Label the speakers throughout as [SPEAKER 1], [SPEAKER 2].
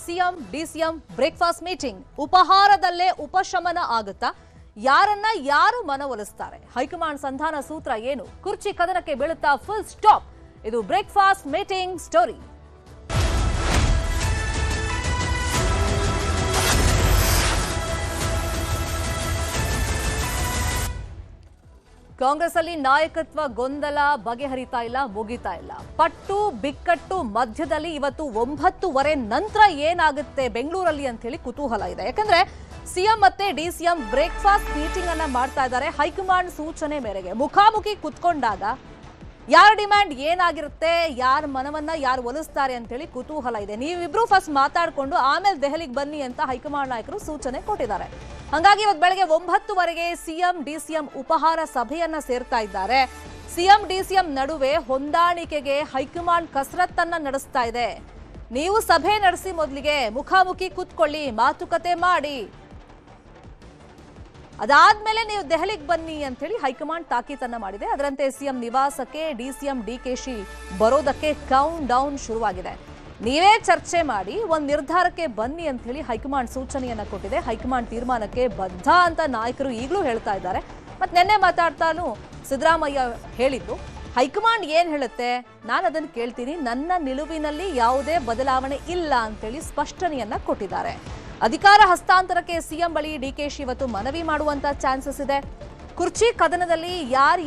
[SPEAKER 1] CM DCM breakfast meeting ಉಪಹಾರದಲ್ಲೇ ಉಪಶಮನ ಆಗುತ್ತಾ? ಯಾರನ್ನ ಯಾರು ಮನವೊಲಿಸ್ತಾರೆ? ಹೈಕಮಾಂಡ್ ಸಂಧಾನ ಸೂತ್ರ ಏನು? ಕುರ್ಚಿ ಕದನಕ್ಕೆ ಬೀಳುತ್ತಾ ಫುಲ್ ಸ್ಟಾಪ್? ಇದು ಬ್ರೇಕ್ಫಾಸ್ಟ್ ಮೀಟಿಂಗ್ ಸ್ಟೋರಿ. ಕಾಂಗ್ರೆಸ್ ಅಲ್ಲಿ ನಾಯಕತ್ವ ಗೊಂದಲ ಬಗೆಹರಿತಾ ಇಲ್ಲ, ಮುಗಿತಾ ಇಲ್ಲ. ಪಟ್ಟು ಬಿಕ್ಕಟ್ಟು ಮಧ್ಯದಲ್ಲಿ ಇವತ್ತು 9:30 ನಂತರ ಏನಾಗುತ್ತೆ ಬೆಂಗಳೂರಲ್ಲಿ ಅಂತ ಹೇಳಿ ಕುತೂಹಲ ಇದೆ. ಯಾಕಂದ್ರೆ ಸಿಎಂ ಮತ್ತೆ ಡಿಸಿಎಂ ಬ್ರೇಕ್ಫಾಸ್ಟ್ ಮೀಟಿಂಗ್ ಅನ್ನ ಮಾಡ್ತಾ ಇದ್ದಾರೆ. ಹೈಕಮಾಂಡ್ ಸೂಚನೆ ಮೇರೆಗೆ ಮುಖಾಮುಖಿ ಕುತ್ಕೊಂಡಾಗ ಯಾರ ಡಿಮ್ಯಾಂಡ್ ಏನಾಗಿರುತ್ತೆ, ಯಾರ ಮನವನ್ನ ಯಾರು ಒಲಿಸ್ತಾರೆ ಅಂತ ಹೇಳಿ ಕುತೂಹಲ ಇದೆ. ನೀವಿಬ್ರು ಫಸ್ಟ್ ಮಾತಾಡ್ಕೊಂಡು ಆಮೇಲೆ ದೆಹಲಿಗೆ ಬನ್ನಿ ಅಂತ ಹೈಕಮಾಂಡ್ ನಾಯಕರು ಸೂಚನೆ ಕೊಟ್ಟಿದ್ದಾರೆ. ಹಾಗಾಗಿ ಇವತ್ತು ಬೆಳಗ್ಗೆ 9:30ಗೆ ಸಿಎಂ ಡಿಸಿಎಂ ಉಪಹಾರ ಸಭೆಯನ್ನ ಸೇರ್ತಾ ಇದ್ದಾರೆ. ಸಿಎಂ ಡಿಸಿಎಂ ನಡುವೆ ಹೊಂದಾಣಿಕೆಗೆ ಹೈಕಮಾಂಡ್ ಕಸರತ್ತನ್ನ ನಡೆಸ್ತಾ ಇದೆ. ನೀವು ಸಭೆ ನಡೆಸಿ ಮೊದಲಿಗೆ ಮುಖಾಮುಖಿ ಕೂತ್ಕೊಳ್ಳಿ, ಮಾತುಕತೆ ಮಾಡಿ, ಅದಾದ್ಮೇಲೆ ನೀವು ದೆಹಲಿಗೆ ಬನ್ನಿ ಅಂತ ಹೇಳಿ ಹೈಕಮಾಂಡ್ ತಾಕೀತನ್ನ ಮಾಡಿದೆ. ಅದರಂತೆ ಸಿಎಂ ನಿವಾಸಕ್ಕೆ ಡಿಸಿಎಂ ಡಿಕೆಶಿ ಬರೋದಕ್ಕೆ ಕೌಂಟ್ ಡೌನ್ ಶುರುವಾಗಿದೆ. ನೀವೇ ಚರ್ಚೆ ಮಾಡಿ ಒಂದು ನಿರ್ಧಾರಕ್ಕೆ ಬನ್ನಿ ಅಂತ ಹೇಳಿ ಹೈಕಮಾಂಡ್ ಸೂಚನೆಯನ್ನ ಕೊಟ್ಟಿದೆ. ಹೈಕಮಾಂಡ್ ತೀರ್ಮಾನಕ್ಕೆ ಬದ್ಧ ಅಂತ ನಾಯಕರು ಈಗಲೂ ಹೇಳ್ತಾ ಇದ್ದಾರೆ. ಮತ್ತೆ ನಿನ್ನೆ ಮಾತಾಡ್ತಾನು ಸಿದ್ದರಾಮಯ್ಯ ಹೇಳಿದ್ದು, ಹೈಕಮಾಂಡ್ ಏನ್ ಹೇಳುತ್ತೆ ನಾನು ಅದನ್ನು ಕೇಳ್ತೀನಿ, ನನ್ನ ನಿಲುವಿನಲ್ಲಿ ಯಾವುದೇ ಬದಲಾವಣೆ ಇಲ್ಲ ಅಂತೇಳಿ ಸ್ಪಷ್ಟನೆಯನ್ನ ಕೊಟ್ಟಿದ್ದಾರೆ. ಅಧಿಕಾರ ಹಸ್ತಾಂತರಕ್ಕೆ ಸಿಎಂ ಬಳಿ ಡಿಕೆಶಿ ಇವತ್ತು ಮನವಿ ಮಾಡುವಂತ ಚಾನ್ಸಸ್ ಇದೆ. ಕುರ್ಚಿ ಕದನದಲ್ಲಿ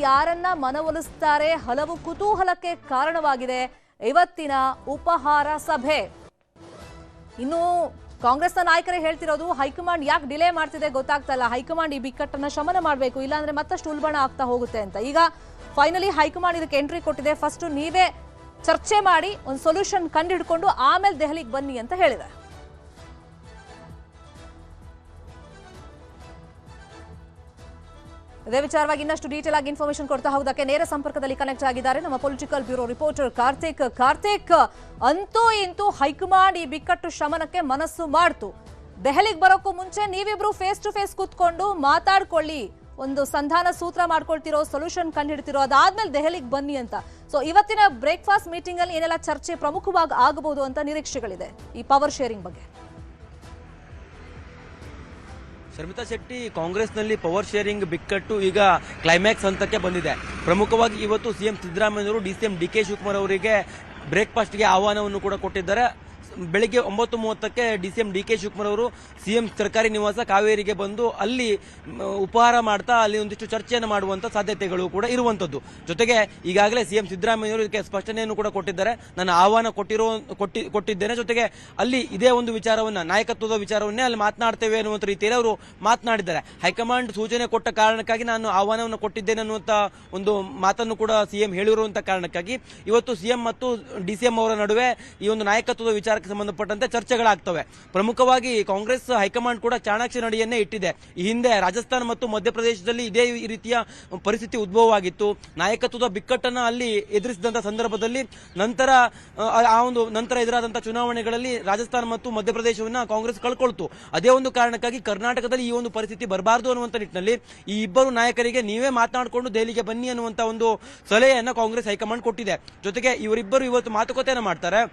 [SPEAKER 1] ಯಾರನ್ನ ಮನವೊಲಿಸ್ತಾರೆ ಹಲವು ಕುತೂಹಲಕ್ಕೆ ಕಾರಣವಾಗಿದೆ ಇವತ್ತಿನ ಉಪಹಾರ ಸಭೆ. ಇನ್ನು ಕಾಂಗ್ರೆಸ್ನ ನಾಯಕರೇ ಹೇಳ್ತಿರೋದು, ಹೈಕಮಾಂಡ್ ಯಾಕೆ ಡಿಲೇ ಮಾಡ್ತಿದೆ ಗೊತ್ತಾಗ್ತಾ ಇಲ್ಲ, ಹೈಕಮಾಂಡ್ ಈ ಬಿಕ್ಕಟ್ಟನ್ನ ಶಮನ ಮಾಡಬೇಕು, ಇಲ್ಲಾಂದ್ರೆ ಮತ್ತಷ್ಟು ಉಲ್ಬಣ ಆಗ್ತಾ ಹೋಗುತ್ತೆ ಅಂತ. ಈಗ ಫೈನಲಿ ಹೈಕಮಾಂಡ್ ಇದಕ್ಕೆ ಎಂಟ್ರಿ ಕೊಟ್ಟಿದೆ. ಫಸ್ಟ್ ನೀವೇ ಚರ್ಚೆ ಮಾಡಿ ಒಂದು ಸೊಲ್ಯೂಷನ್ ಕಂಡುಹಿಡ್ಕೊಂಡು ಆಮೇಲೆ ದೆಹಲಿಗೆ ಬನ್ನಿ ಅಂತ ಹೇಳಿದೆ. ಇದೇ ವಿಚಾರವಾಗಿ ಇನ್ನಷ್ಟು ಡೀಟೇಲ್ ಆಗಿ ಇನ್ಫಾರ್ಮೇಶನ್ ಕೊಡ್ತಾ ಹೋಗೋದಕ್ಕೆ ನೇರ ಸಂಪರ್ಕದಲ್ಲಿ ಕನೆಕ್ಟ್ ಆಗಿದ್ದಾರೆ ನಮ್ಮ ಪೊಲಿಟಿಕಲ್ ಬ್ಯೂರೋ ರಿಪೋರ್ಟರ್ ಕಾರ್ತಿಕ್. ಅಂತೂ ಇಂತೂ ಹೈಕಮಾಂಡ್ ಈ ಬಿಕ್ಕಟ್ಟು ಶಮನಕ್ಕೆ ಮನಸ್ಸು ಮಾಡ್ತು. ದೆಹಲಿಗೆ ಬರೋಕ್ಕೂ ಮುಂಚೆ ನೀವಿಬ್ರು ಫೇಸ್ ಟು ಫೇಸ್ ಕೂತ್ಕೊಂಡು ಮಾತಾಡ್ಕೊಳ್ಳಿ, ಒಂದು ಸಂಧಾನ ಸೂತ್ರ ಮಾಡ್ಕೊಳ್ತಿರೋ, ಸೊಲ್ಯೂಷನ್ ಕಂಡುಹಿಡ್ತಿರೋ, ಅದಾದ್ಮೇಲೆ ದೆಹಲಿಗೆ ಬನ್ನಿ ಅಂತ. ಸೊ ಇವತ್ತಿನ ಬ್ರೇಕ್ಫಾಸ್ಟ್ ಮೀಟಿಂಗ್ ಅಲ್ಲಿ ಏನೆಲ್ಲ ಚರ್ಚೆ ಪ್ರಮುಖವಾಗಿ ಆಗಬಹುದು ಅಂತ ನಿರೀಕ್ಷೆಗಳಿದೆ ಈ ಪವರ್ ಶೇರಿಂಗ್ ಬಗ್ಗೆ?
[SPEAKER 2] ಶರ್ಮಿತಾ ಶೆಟ್ಟಿ, ಕಾಂಗ್ರೆಸ್ನಲ್ಲಿ ಪವರ್ ಶೇರಿಂಗ್ ಬಿಕ್ಕಟ್ಟು ಈಗ ಕ್ಲೈಮ್ಯಾಕ್ಸ್ ಹಂತಕ್ಕೆ ಬಂದಿದೆ. ಪ್ರಮುಖವಾಗಿ ಇವತ್ತು ಸಿಎಂ ಸಿದ್ದರಾಮಯ್ಯವರು ಡಿಸಿಎಂ ಡಿಕೆ ಶಿವಕುಮಾರ್ ಅವರಿಗೆ ಬ್ರೇಕ್ಫಾಸ್ಟ್ಗೆ ಆಹ್ವಾನವನ್ನು ಕೂಡ ಕೊಟ್ಟಿದ್ದಾರೆ. ಬೆಳಿಗ್ಗೆ 9:30ಕ್ಕೆ ಡಿಸಿಎಂ ಡಿಕೆ ಶಿವಕುಮಾರ್ ಅವರು ಸಿಎಂ ಸರ್ಕಾರಿ ನಿವಾಸ ಕಾವೇರಿಗೆ ಬಂದು ಅಲ್ಲಿ ಉಪಹಾರ ಮಾಡ್ತಾ ಅಲ್ಲಿ ಒಂದಿಷ್ಟು ಚರ್ಚೆಯನ್ನು ಮಾಡುವಂತ ಸಾಧ್ಯತೆಗಳು ಕೂಡ ಇರುವಂತದ್ದು. ಜೊತೆಗೆ ಈಗಾಗಲೇ ಸಿಎಂ ಸಿದ್ದರಾಮಯ್ಯವರು ಇದಕ್ಕೆ ಸ್ಪಷ್ಟನೆಯನ್ನು ಕೂಡ ಕೊಟ್ಟಿದ್ದಾರೆ. ನಾನು ಆಹ್ವಾನ ಕೊಟ್ಟಿದ್ದೇನೆ, ಜೊತೆಗೆ ಅಲ್ಲಿ ಇದೇ ಒಂದು ವಿಚಾರವನ್ನ, ನಾಯಕತ್ವದ ವಿಚಾರವನ್ನೇ ಅಲ್ಲಿ ಮಾತನಾಡ್ತೇವೆ ಅನ್ನುವಂಥ ರೀತಿಯಲ್ಲಿ ಅವರು ಮಾತನಾಡಿದ್ದಾರೆ. ಹೈಕಮಾಂಡ್ ಸೂಚನೆ ಕೊಟ್ಟ ಕಾರಣಕ್ಕಾಗಿ ನಾನು ಆಹ್ವಾನವನ್ನು ಕೊಟ್ಟಿದ್ದೇನೆ ಅನ್ನುವಂತ ಒಂದು ಮಾತನ್ನು ಕೂಡ ಸಿಎಂ ಹೇಳಿರುವಂತಹ ಕಾರಣಕ್ಕಾಗಿ ಇವತ್ತು ಸಿಎಂ ಮತ್ತು ಡಿಸಿಎಂ ಅವರ ನಡುವೆ ಈ ಒಂದು ನಾಯಕತ್ವದ ವಿಚಾರಕ್ಕೆ ಸಂಬಂಧಪಟ್ಟಂತೆ ಚರ್ಚೆಗಳಾಗ್ತವೆ. ಪ್ರಮುಖವಾಗಿ ಕಾಂಗ್ರೆಸ್ ಹೈಕಮಾಂಡ್ ಕೂಡ ಚಾಣಾಕ್ಷ ನಡೆಯನ್ನೇ ಇಟ್ಟಿದೆ. ಈ ಹಿಂದೆ ರಾಜಸ್ಥಾನ ಮತ್ತು ಮಧ್ಯಪ್ರದೇಶದಲ್ಲಿ ಇದೇ ರೀತಿಯ ಪರಿಸ್ಥಿತಿ ಉದ್ಭವವಾಗಿತ್ತು. ನಾಯಕತ್ವದ ಬಿಕ್ಕಟ್ಟನ್ನು ಅಲ್ಲಿ ಎದುರಿಸಿದಂತಹ ಸಂದರ್ಭದಲ್ಲಿ ನಂತರ ಎದುರಾದಂತಹ ಚುನಾವಣೆಗಳಲ್ಲಿ ರಾಜಸ್ಥಾನ ಮತ್ತು ಮಧ್ಯಪ್ರದೇಶವನ್ನ ಕಾಂಗ್ರೆಸ್ ಕಳ್ಕೊಳ್ತು. ಅದೇ ಒಂದು ಕಾರಣಕ್ಕಾಗಿ ಕರ್ನಾಟಕದಲ್ಲಿ ಈ ಒಂದು ಪರಿಸ್ಥಿತಿ ಬರಬಾರದು ಅನ್ನುವಂಥ ನಿಟ್ಟಿನಲ್ಲಿ ಈ ಇಬ್ಬರು ನಾಯಕರಿಗೆ ನೀವೇ ಮಾತನಾಡಿಕೊಂಡು ದೆಹಲಿಗೆ ಬನ್ನಿ ಅನ್ನುವಂತ ಒಂದು ಸಲಹೆಯನ್ನ ಕಾಂಗ್ರೆಸ್ ಹೈಕಮಾಂಡ್ ಕೊಟ್ಟಿದೆ. ಜೊತೆಗೆ ಇವರಿಬ್ಬರು ಇವತ್ತು ಮಾತುಕತೆಯನ್ನು ಮಾಡ್ತಾರೆ.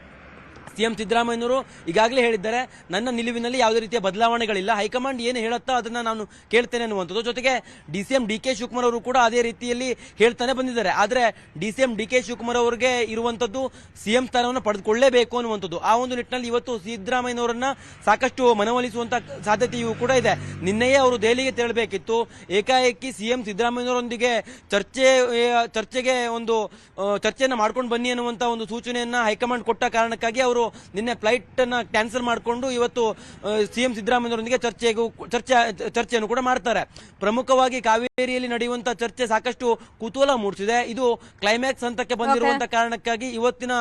[SPEAKER 2] ಸಿಎಂ ಸಿದ್ದರಾಮಯ್ಯನವರು ಈಗಾಗಲೇ ಹೇಳಿದ್ದಾರೆ, ನನ್ನ ನಿಲುವಿನಲ್ಲಿ ಯಾವುದೇ ರೀತಿಯ ಬದಲಾವಣೆಗಳಿಲ್ಲ, ಹೈಕಮಾಂಡ್ ಏನು ಹೇಳುತ್ತೋ ಅದನ್ನ ನಾನು ಕೇಳ್ತೇನೆ ಅನ್ನುವಂಥದ್ದು. ಜೊತೆಗೆ ಡಿಸಿಎಂ ಡಿಕೆ ಶಿವಕುಮಾರ್ ಅವರು ಕೂಡ ಅದೇ ರೀತಿಯಲ್ಲಿ ಹೇಳ್ತಾನೆ ಬಂದಿದ್ದಾರೆ. ಆದರೆ ಡಿಸಿಎಂ ಡಿಕೆ ಶಿವಕುಮಾರ್ ಅವರಿಗೆ ಇರುವಂತದ್ದು ಸಿಎಂ ಸ್ಥಾನವನ್ನು ಪಡೆದುಕೊಳ್ಳಲೇಬೇಕು ಅನ್ನುವಂಥದ್ದು. ಆ ಒಂದು ನಿಟ್ಟಿನಲ್ಲಿ ಇವತ್ತು ಸಿದ್ದರಾಮಯ್ಯನವರನ್ನ ಸಾಕಷ್ಟು ಮನವೊಲಿಸುವಂತ ಸಾಧ್ಯತೆಯೂ ಕೂಡ ಇದೆ. ನಿನ್ನೆಯೇ ಅವರು ದೆಹಲಿಗೆ ತೆರಳಬೇಕಿತ್ತು. ಏಕಾಏಕಿ ಸಿಎಂ ಸಿದ್ದರಾಮಯ್ಯನವರೊಂದಿಗೆ ಚರ್ಚೆಗೆ ಒಂದು ಚರ್ಚೆಯನ್ನು ಮಾಡ್ಕೊಂಡು ಬನ್ನಿ ಅನ್ನುವಂತ ಒಂದು ಸೂಚನೆಯನ್ನ ಹೈಕಮಾಂಡ್ ಕೊಟ್ಟ ಕಾರಣಕ್ಕಾಗಿ ಅವರು ನಿನ್ನೆ ಫ್ಲೈಟ್ ಅನ್ನ ಕ್ಯಾನ್ಸಲ್ ಮಾಡಿಕೊಂಡು ಇವತ್ತು ಸಿಎಂ ಸಿದ್ದರಾಮಯ್ಯರೊಂದಿಗೆ ಚರ್ಚೆಯನ್ನು ಕೂಡ ಮಾಡ್ತಾರೆ. ಪ್ರಮುಖವಾಗಿ ಕಾವೇರಿಯಲ್ಲಿ ನಡೆಯುವಂತಹ ಚರ್ಚೆ ಸಾಕಷ್ಟು ಕುತೂಹಲ ಮೂಡಿಸಿದೆ. ಇದು ಕ್ಲೈಮ್ಯಾಕ್ಸ್ ಹಂತಕ್ಕೆ ಬಂದಿರುವಂತಹ ಕಾರಣಕ್ಕಾಗಿ ಇವತ್ತಿನ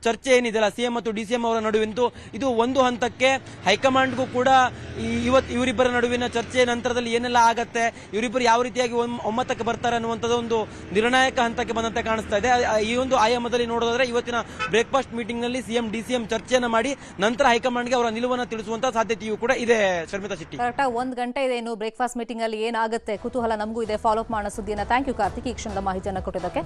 [SPEAKER 2] ಚರ್ಚೆ ಏನಿದೆಯಲ್ಲ ಸಿಎಂ ಮತ್ತು ಡಿಸಿಎಂ ಅವರ ನಡುವಿನ ಇದು ಒಂದು ಹಂತಕ್ಕೆ ಹೈಕಮಾಂಡ್ಗೂ ಕೂಡ ಇವರಿಬ್ಬರ ನಡುವಿನ ಚರ್ಚೆ ನಂತರದಲ್ಲಿ ಏನೆಲ್ಲ ಆಗತ್ತೆ, ಇವರಿಬ್ಬರು ಯಾವ ರೀತಿಯಾಗಿ ಒಮ್ಮತಕ್ಕೆ ಬರ್ತಾರೆ ಅನ್ನುವಂಥದ್ದು ಒಂದು ನಿರ್ಣಾಯಕ ಹಂತಕ್ಕೆ ಬಂದಂತೆ ಕಾಣಿಸ್ತಾ ಇದೆ. ಈ ಒಂದು ಆಯಾಮದಲ್ಲಿ ನೋಡೋದಾದ್ರೆ ಇವತ್ತಿನ ಬ್ರೇಕ್ಫಾಸ್ಟ್ ಮೀಟಿಂಗ್ ನಲ್ಲಿ ಸಿಎಂ ಡಿಸಿಎಂ ಚರ್ಚೆಯನ್ನು ಮಾಡಿ ನಂತರ ಹೈಕಮಾಂಡ್ಗೆ ಅವರ ನಿಲುವನ್ನು ತಿಳಿಸುವಂತಹ ಸಾಧ್ಯತೆಯೂ ಕೂಡ ಇದೆ. ಶರ್ಮಿತಾ ಶೆಟ್ಟಿ,
[SPEAKER 1] ಕರೆಕ್ಟಾಗಿ 1 ಗಂಟೆ ಇದೆ ಇನ್ನು ಬ್ರೇಕ್ಫಾಸ್ಟ್ ಮೀಟಿಂಗ್ ಅಲ್ಲಿ ಏನಾಗುತ್ತೆ ಕುತೂಹಲ ನಮಗೂ ಇದೆ. ಫಾಲೋ ಅಪ್ ಮಾಡೋ ಸುದ್ದಿಯನ್ನ ಥ್ಯಾಂಕ್ ಯು ಕಾರ್ತಿಕ್ ಈ ಕ್ಷಣದ ಮಾಹಿತಿಯನ್ನು ಕೊಟ್ಟಿದ್ದಕ್ಕೆ.